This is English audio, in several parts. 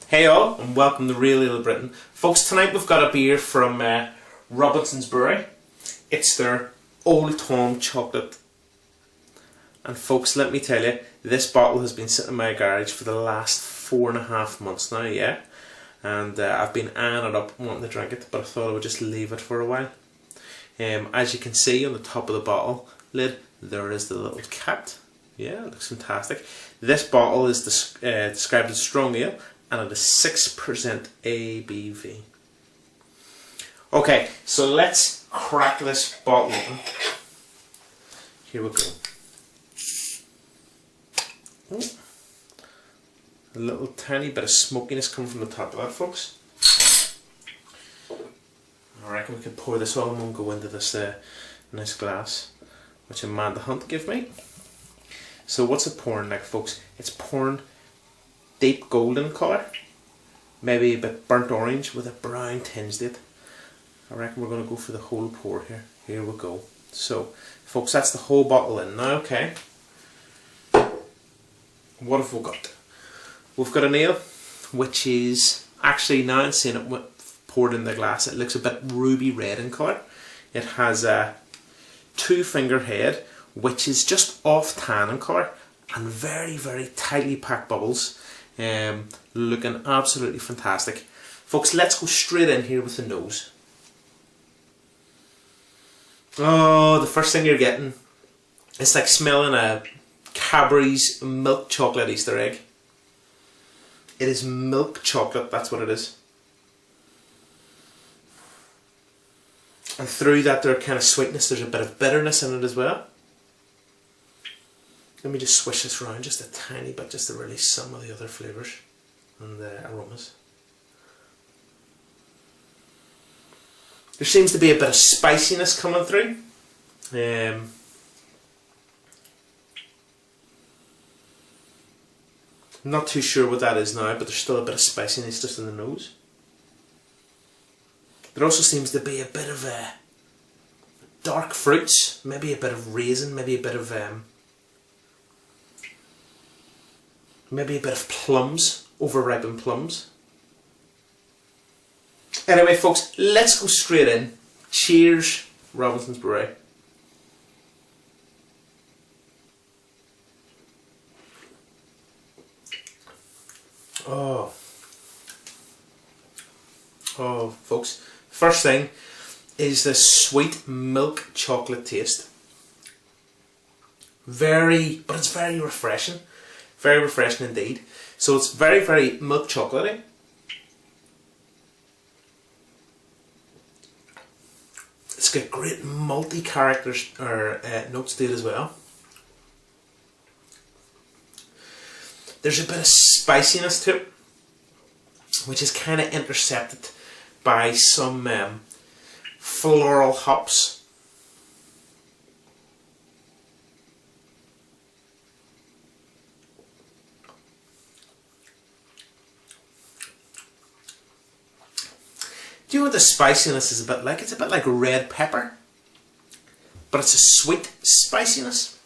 Hey all, and welcome to Real Ale Britain. Folks, tonight we've got a beer from Robinsons Brewery. It's their Old Tom chocolate. And folks, let me tell you, this bottle has been sitting in my garage for the last 4.5 months now, yeah? And I've been eyeing it up, wanting to drink it, but I thought I would just leave it for a while. As you can see on the top of the bottle lid, there is the little cat. Yeah, it looks fantastic. This bottle is described as strong ale, and it is 6% ABV. Okay, so let's crack this bottle open. Here we go. Oh, a little tiny bit of smokiness coming from the top of that, folks. I reckon we could pour this all in one go into this nice glass, which Amanda Hunt gave me. So what's it pouring like, folks? It's pouring deep golden colour, maybe a bit burnt orange with a brown tinge to it. I reckon we're going to go for the whole pour here. Here we go. So, folks, that's the whole bottle in now, okay? What have we got? We've got an ale, which is actually, now I'm seeing it poured in the glass, it looks a bit ruby red in colour. It has a 2-finger head, which is just off tan in colour, and very, very tightly packed bubbles. Looking absolutely fantastic. Folks, let's go straight in here with the nose. Oh, the first thing you're getting, it's like smelling a Cadbury's milk chocolate Easter egg. It is milk chocolate, that's what it is. And through that there kind of sweetness, there's a bit of bitterness in it as well. Let me just swish this around just a tiny bit, just to release some of the other flavours and the aromas. There seems to be a bit of spiciness coming through. Not too sure what that is now, but there's still a bit of spiciness just in the nose. There also seems to be a bit of dark fruits, maybe a bit of raisin, maybe a bit of plums, over-ripened plums. Anyway, folks, let's go straight in. Cheers, Robinsons Brewery. Oh, folks, first thing is the sweet milk chocolate taste. But it's very refreshing. Very refreshing indeed. So it's very, very milk chocolatey. It's got great multi-character notes to it as well. There's a bit of spiciness to it, which is kind of intercepted by some floral hops. Do you know what the spiciness is a bit like? It's a bit like red pepper, but it's a sweet spiciness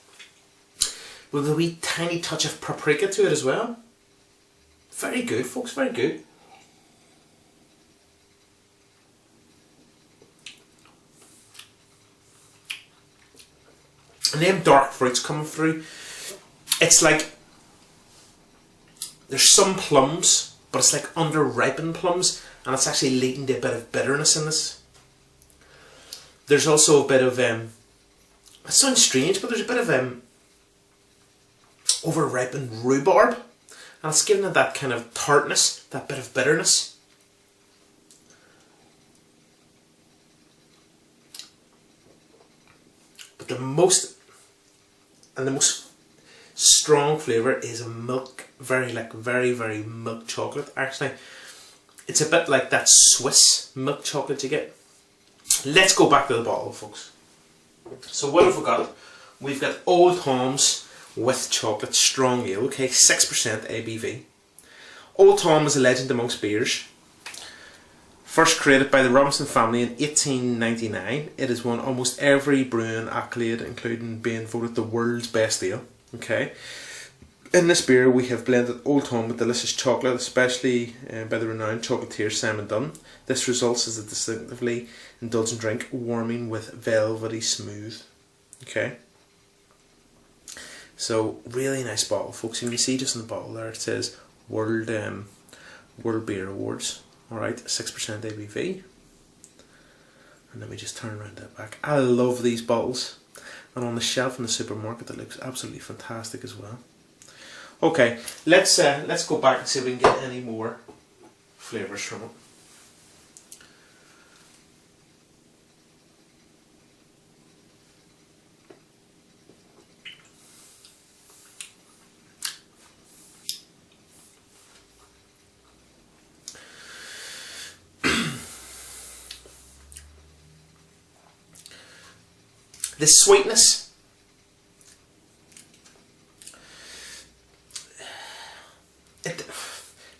with a wee tiny touch of paprika to it as well. Very good, folks, very good. And them dark fruits coming through, it's like there's some plums, but it's like under-ripened plums, and it's actually leading to a bit of bitterness in this. There's also a bit of, it sounds strange, but there's a bit of over-ripened rhubarb, and it's giving it that kind of tartness, that bit of bitterness. But the most strong flavour is a milk, very, very milk chocolate. Actually, it's a bit like that Swiss milk chocolate you get. Let's go back to the bottle, folks. So what have we got? We've got Old Tom's with chocolate strong ale, okay, 6% ABV. Old Tom is a legend amongst beers. First created by the Robinson family in 1899, it has won almost every brewing accolade, including being voted the world's best ale. Okay, In this beer we have blended Old Tom with delicious chocolate, especially by the renowned chocolatier Simon Dunn. This results as a distinctively indulgent drink, warming with velvety smooth. Okay. So really nice bottle, folks. You can see just in the bottle there it says World Beer Awards. Alright, 6% ABV. And let me just turn around that back. I love these bottles. And on the shelf in the supermarket it looks absolutely fantastic as well. Okay, let's go back and see if we can get any more flavours from it. The sweetness,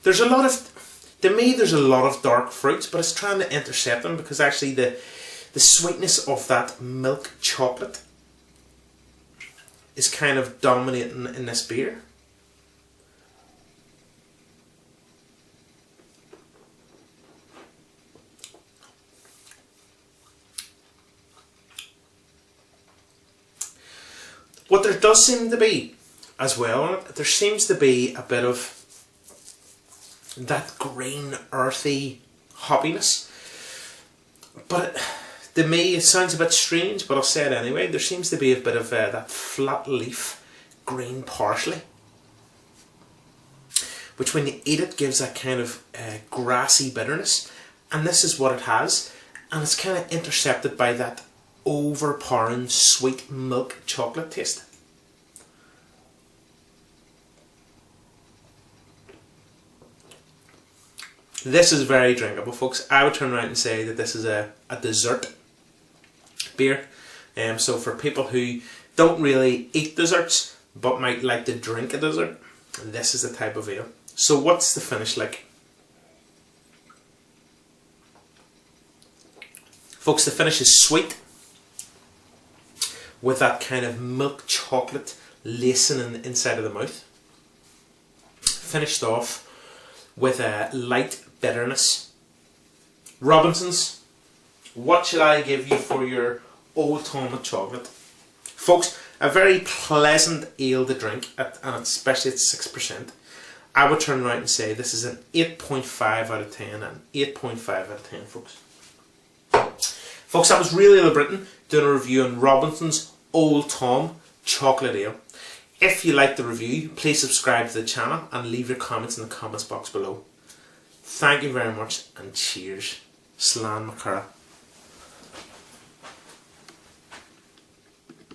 there's a lot of, to me there's a lot of dark fruits, but it's trying to intercept them because actually the sweetness of that milk chocolate is kind of dominating in this beer. What there does seem to be as well, there seems to be a bit of that green earthy hoppiness, but to me it sounds a bit strange, but I'll say it anyway. There seems to be a bit of that flat leaf green parsley, which when you eat it gives that kind of grassy bitterness, and this is what it has, and it's kind of intercepted by that overpowering sweet milk chocolate taste. This is very drinkable, folks. I would turn around and say that this is a dessert beer. So for people who don't really eat desserts but might like to drink a dessert, this is the type of ale. So what's the finish like? Folks, the finish is sweet, with that kind of milk chocolate lacing in the inside of the mouth. Finished off with a light bitterness. Robinsons, what should I give you for your Old Tom with chocolate? Folks, a very pleasant ale to drink, and especially at 6%. I would turn around and say this is an 8.5 out of 10, and 8.5 out of 10, folks. Folks, that was Really Ill Britain doing a review on Robinsons Old Tom Chocolate Ale. If you liked the review, please subscribe to the channel and leave your comments in the comments box below. Thank you very much, and cheers. Slán Macara.